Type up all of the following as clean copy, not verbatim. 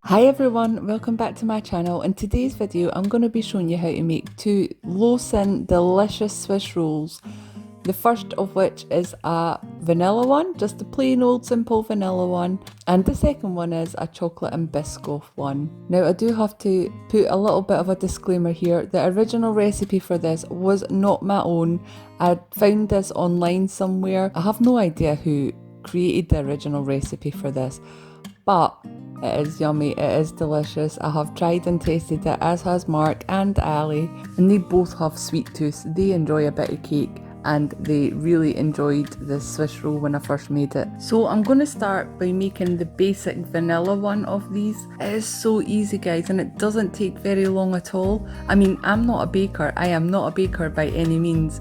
Hi everyone, welcome back to my channel. In today's video I'm going to be showing you how to make two low sin delicious Swiss rolls. The first of which is a vanilla one, just a plain old simple vanilla one, and the second one is a chocolate and Biscoff one. Now I do have to put a little bit of a disclaimer here. The original recipe for this was not my own. I found this online somewhere. I have no idea who created the original recipe for this, but it is yummy, it is delicious. I have tried and tasted it, as has Mark and Ali, and they both have sweet tooth. They enjoy a bit of cake and they really enjoyed the Swiss roll when I first made it. So I'm going to start by making the basic vanilla one of these. It is so easy guys, and it doesn't take very long at all. I mean, I'm not a baker, I am not a baker by any means.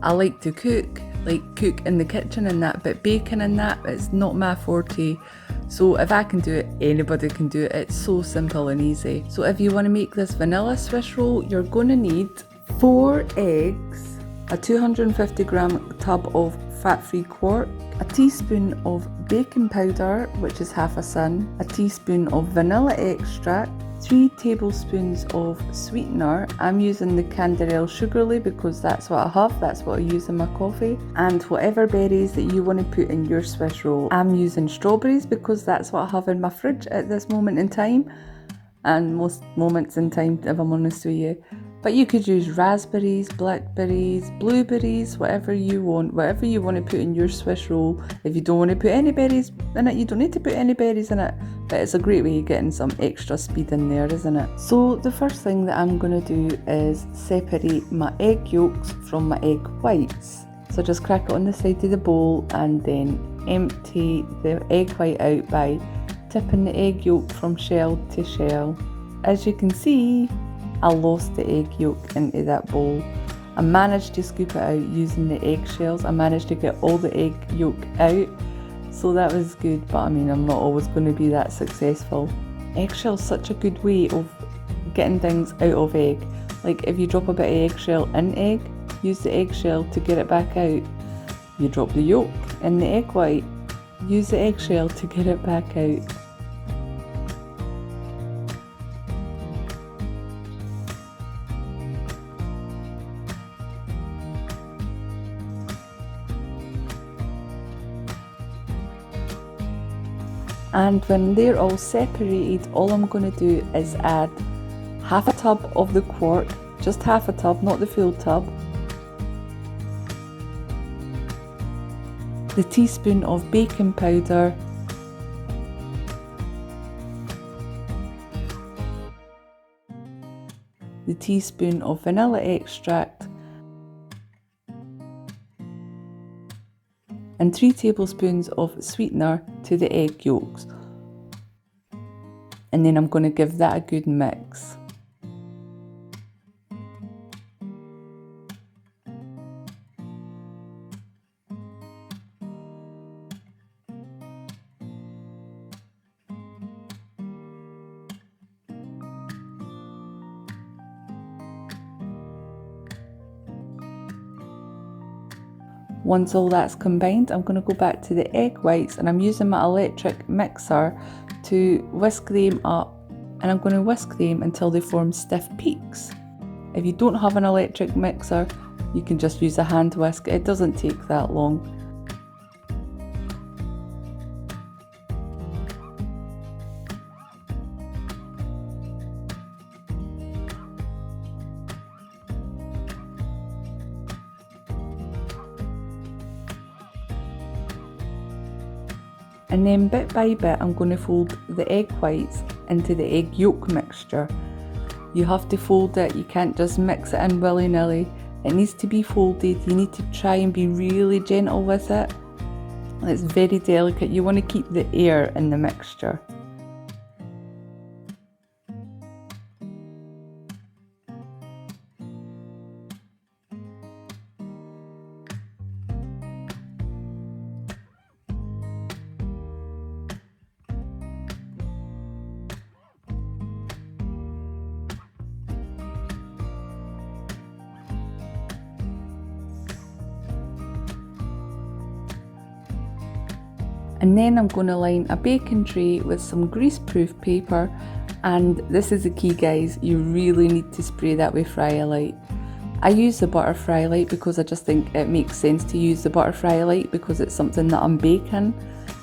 I like to cook in the kitchen and that, but baking and that, it's not my forte. So if I can do it, anybody can do it. It's so simple and easy. So if you want to make this vanilla Swiss roll, you're going to need 4 eggs, a 250 gram tub of fat-free quark, a teaspoon of baking powder, which is half a sin, a teaspoon of vanilla extract, 3 tablespoons of sweetener. I'm using the Canderel Sugarly because that's what I have, that's what I use in my coffee, and whatever berries that you want to put in your Swiss roll. I'm using strawberries because that's what I have in my fridge at this moment in time, and most moments in time if I'm honest with you. But you could use raspberries, blackberries, blueberries, whatever you want to put in your Swiss roll. If you don't want to put any berries in it, you don't need to put any berries in it, but it's a great way of getting some extra speed in there, isn't it? So the first thing that I'm going to do is separate my egg yolks from my egg whites. So just crack it on the side of the bowl and then empty the egg white out by tipping the egg yolk from shell to shell. As you can see, I lost the egg yolk into that bowl. I managed to scoop it out using the eggshells. I managed to get all the egg yolk out, so that was good, but I mean, I'm not always going to be that successful. Eggshell's such a good way of getting things out of egg. Like if you drop a bit of eggshell in egg, use the eggshell to get it back out. You drop the yolk in the egg white, use the eggshell to get it back out. And when they're all separated, all I'm going to do is add half a tub of the quark, just half a tub, not the full tub, the teaspoon of baking powder, the teaspoon of vanilla extract, and 3 tablespoons of sweetener to the egg yolks. And then I'm going to give that a good mix. Once all that's combined, I'm going to go back to the egg whites, and I'm using my electric mixer to whisk them up, and I'm going to whisk them until they form stiff peaks. If you don't have an electric mixer, you can just use a hand whisk. It doesn't take that long. And then bit by bit I'm going to fold the egg whites into the egg yolk mixture. You have to fold it, you can't just mix it in willy-nilly. It needs to be folded, you need to try and be really gentle with it. It's very delicate, you want to keep the air in the mixture. And then I'm going to line a baking tray with some grease-proof paper, and this is the key, guys, you really need to spray that with Fryolite. I use the butter Fryolite because I just think it makes sense to use the butter Fryolite because it's something that I'm baking.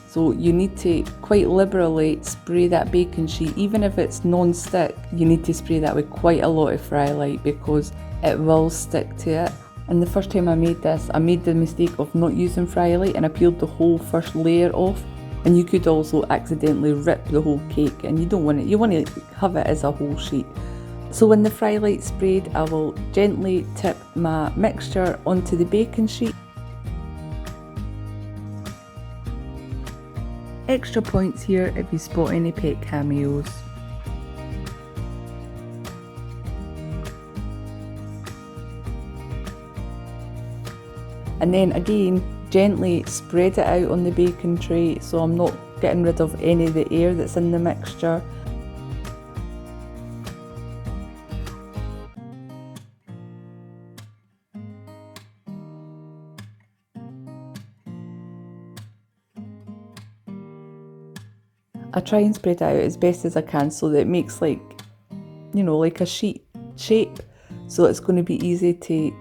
So you need to quite liberally spray that baking sheet. Even if it's non-stick, you need to spray that with quite a lot of Fryolite because it will stick to it. And the first time I made this, I made the mistake of not using Fryolite and I peeled the whole first layer off. And you could also accidentally rip the whole cake, and you don't want it, you want to have it as a whole sheet. So when the Fryolite's sprayed, I will gently tip my mixture onto the baking sheet. Extra points here if you spot any pet cameos. And then again, gently spread it out on the baking tray so I'm not getting rid of any of the air that's in the mixture. I try and spread it out as best as I can so that it makes like, you know, like a sheet shape, so it's going to be easy to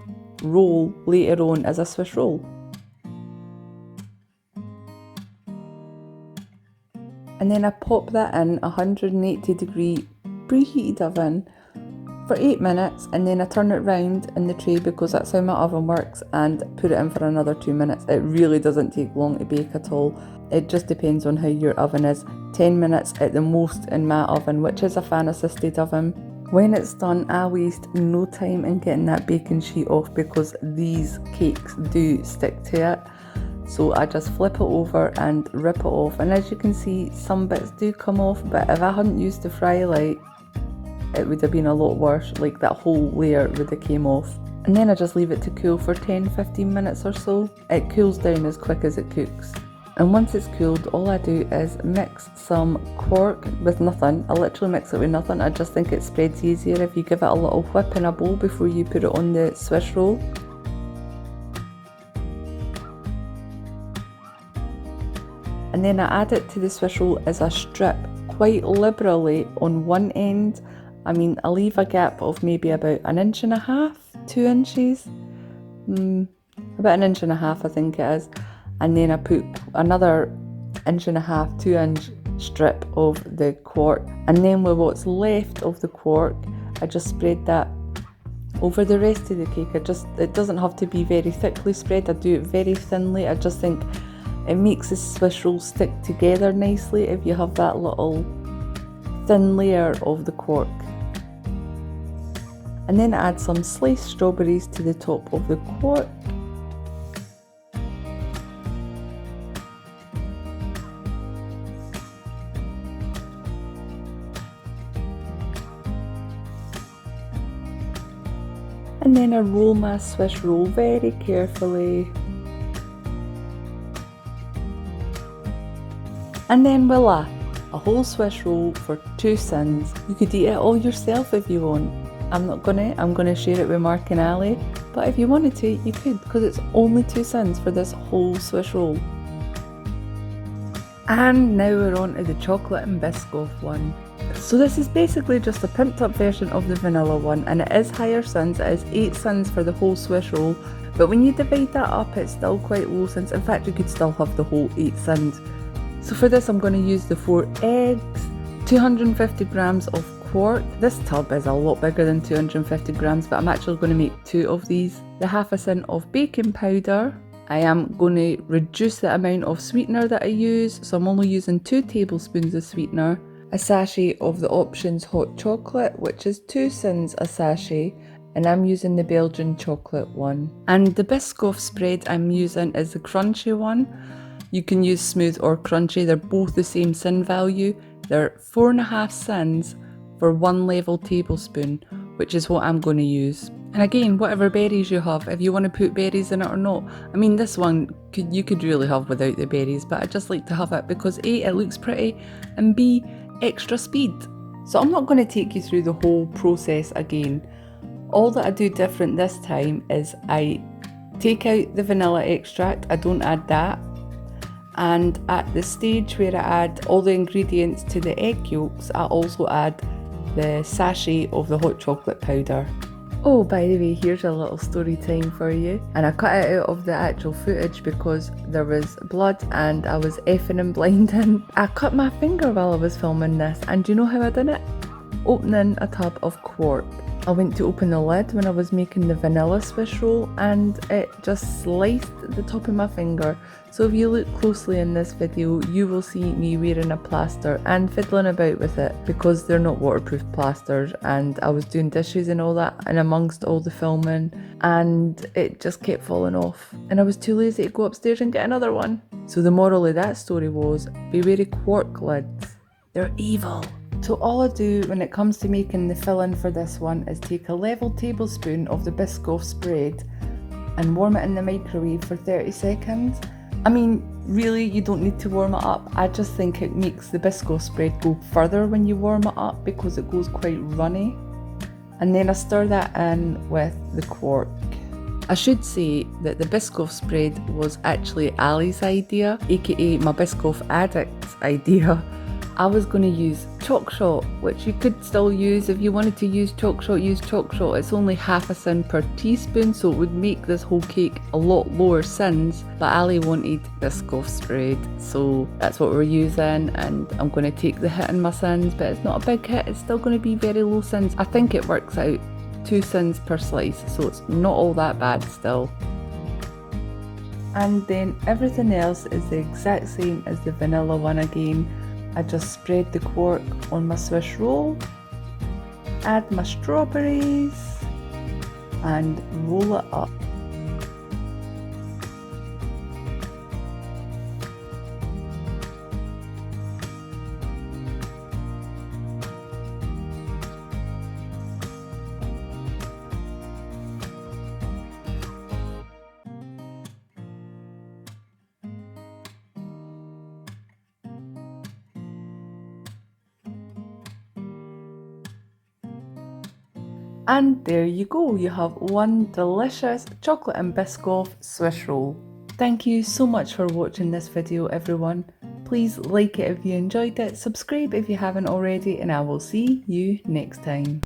roll later on as a Swiss roll. And then I pop that in a 180-degree preheated oven for 8 minutes, and then I turn it round in the tray because that's how my oven works, and put it in for another 2 minutes. It really doesn't take long to bake at all. It just depends on how your oven is. 10 minutes at the most in my oven, which is a fan assisted oven. When it's done, I waste no time in getting that baking sheet off because these cakes do stick to it. So I just flip it over and rip it off, and as you can see, some bits do come off, but if I hadn't used the Fryolite, it would have been a lot worse, like that whole layer would have came off. And then I just leave it to cool for 10-15 minutes or so. It cools down as quick as it cooks. And once it's cooled, all I do is mix some quark with nothing. I literally mix it with nothing. I just think it spreads easier if you give it a little whip in a bowl before you put it on the Swiss roll. And then I add it to the Swiss roll as a strip, quite liberally on one end. I mean, I leave a gap of maybe about 1.5 inches, 2 inches, about 1.5 inches I think it is. And then I put another 1.5 inch, 2 inch strip of the quark. And then with what's left of the quark, I just spread that over the rest of the cake. It doesn't have to be very thickly spread, I do it very thinly. I just think it makes the Swiss roll stick together nicely if you have that little thin layer of the quark. And then add some sliced strawberries to the top of the quark. And then I roll my Swiss roll very carefully. And then voila, a whole Swiss roll for 2 syns. You could eat it all yourself if you want. I'm gonna share it with Mark and Ali, but if you wanted to, you could, because it's only 2 syns for this whole Swiss roll. And now we're on to the chocolate and Biscoff one. So this is basically just a pimped up version of the vanilla one, and it is higher syns. It is 8 syns for the whole Swiss roll, but when you divide that up, it's still quite low syns. In fact, you could still have the whole 8 syns. So for this, I'm going to use the 4 eggs, 250 grams of quark. This tub is a lot bigger than 250 grams, but I'm actually going to make 2 of these. The half a syn of baking powder. I am going to reduce the amount of sweetener that I use, so I'm only using 2 tablespoons of sweetener. A sachet of the Options hot chocolate, which is 2 syns a sachet, and I'm using the Belgian chocolate one. And the Biscoff spread I'm using is the crunchy one. You can use smooth or crunchy, they're both the same syn value. They're 4.5 syns for 1 level tablespoon, which is what I'm going to use. And again, whatever berries you have, if you want to put berries in it or not. I mean, this one you could really have without the berries, but I just like to have it because A, it looks pretty, and B, extra speed. So I'm not going to take you through the whole process again. All that I do different this time is I take out the vanilla extract, I don't add that, And at the stage where I add all the ingredients to the egg yolks, I also add the sachet of the hot chocolate powder. Oh, by the way, here's a little story time for you. And I cut it out of the actual footage because there was blood and I was effing and blinding. I cut my finger while I was filming this, and do you know how I done it? Opening a tub of quark. I went to open the lid when I was making the vanilla Swiss roll and it just sliced the top of my finger. So if you look closely in this video, you will see me wearing a plaster and fiddling about with it because they're not waterproof plasters, and I was doing dishes and all that and amongst all the filming, and it just kept falling off and I was too lazy to go upstairs and get another one. So the moral of that story was, beware of quark lids. They're evil. So all I do when it comes to making the filling for this one is take a level tablespoon of the Biscoff spread and warm it in the microwave for 30 seconds. I mean, really, you don't need to warm it up. I just think it makes the Biscoff spread go further when you warm it up because it goes quite runny. And then I stir that in with the quark. I should say that the Biscoff spread was actually Ali's idea, aka my Biscoff addict's idea. I was going to use chalk shot, which you could still use if you wanted to use chalk shot, use chalk shot. It's only half a syn per teaspoon, so it would make this whole cake a lot lower syns. But Ali wanted Biscoff spread, so that's what we're using, and I'm going to take the hit in my syns, but it's not a big hit, it's still going to be very low syns. I think it works out 2 syns per slice, so it's not all that bad still. And then everything else is the exact same as the vanilla one again. I just spread the quark on my Swiss roll, add my strawberries and roll it up. And there you go, you have one delicious chocolate and Biscoff Swiss roll. Thank you so much for watching this video, everyone. Please like it if you enjoyed it, subscribe if you haven't already, and I will see you next time.